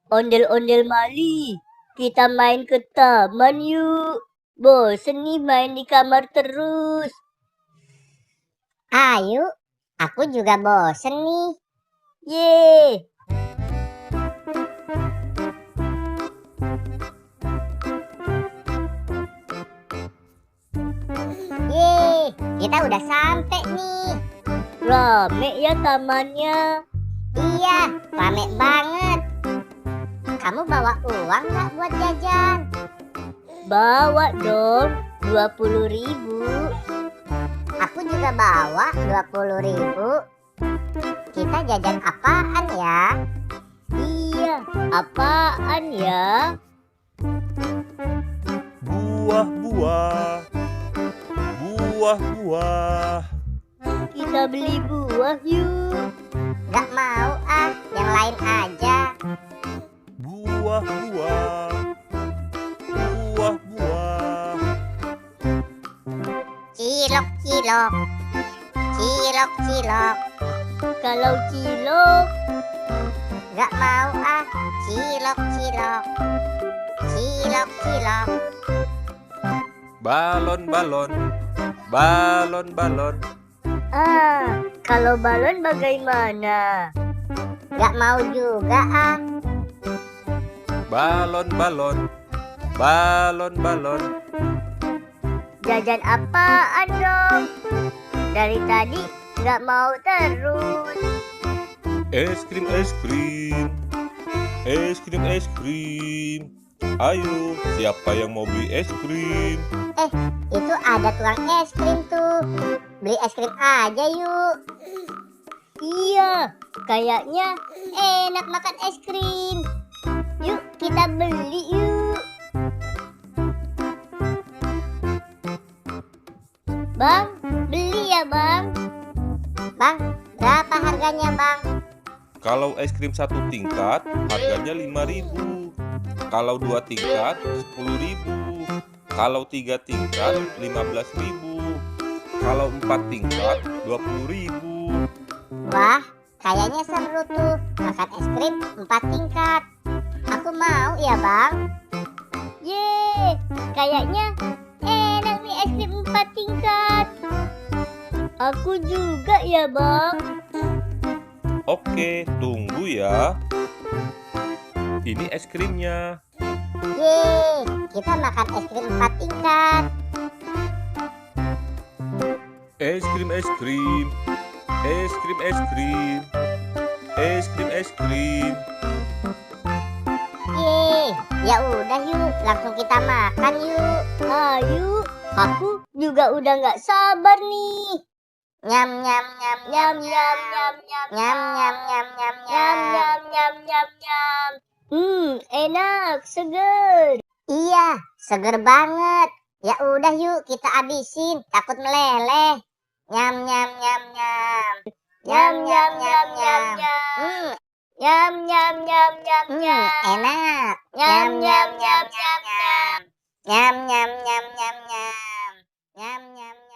Ondel-ondel Mali, kita main ke taman yuk. Bosen nih main di kamar terus. Ayo, aku juga bosen nih. Yeay. Yeay, kita udah sampai nih. Rame ya tamannya. Iya, rame banget. Kamu bawa uang nggak buat jajan? Bawa dong, 20.000. Aku juga bawa 20.000. Kita jajan apaan ya? Iya, apaan ya? Buah-buah. Buah-buah. Kita beli buah yuk. Nggak mau ah, yang lain aja. Buah-buah. Buah-buah. Cilok-cilok. Cilok-cilok. Kalau cilok, Nggak mau ah, cilok-cilok. Cilok-cilok. Balon-balon. Balon-balon. kalau balon bagaimana? Nggak mau juga ah. Balon-balon. Balon-balon. Jajan apaan dong? Dari tadi nggak mau terus. Es krim, es krim. Es krim, es krim. Ayo, siapa yang mau beli es krim? Itu ada tukang es krim tuh. Beli es krim aja yuk. Iya, kayaknya enak makan es krim. Yuk kita beli yuk. Bang, beli ya bang. Bang, berapa harganya bang? Kalau es krim satu tingkat, harganya 5.000. Kalau 2 tingkat, 10.000. Kalau 3 tingkat, 15.000. Kalau 4 tingkat, 20.000. Wah, kayaknya seru tuh makan es krim 4 tingkat. Aku mau ya bang. Yeay, kayaknya enak nih es krim 4 tingkat. Aku juga ya bang. Oke, tunggu ya. Ini es krimnya. Yeay, kita makan es krim 4 tingkat. Es krim, es krim. Es krim, es krim. Es krim, es krim. Yeay, ya udah yuk, langsung kita makan yuk. Ayo, aku juga udah nggak sabar nih. Nyam nyam nyam Nyam nyam nyam nyam nyam nyam nyam nyam nyam nyam nyam nyam nyam nyam. Enak, seger. Iya, seger banget. Ya udah yuk kita habisin, takut meleleh. Nyam nyam nyam nyam. Nyam nyam nyam nyam nyam. Nyam nyam nyam nyam nyam. Enak. Nyam nyam nyam nyam nyam. Nyam nyam nyam nyam nyam. Nyam nyam.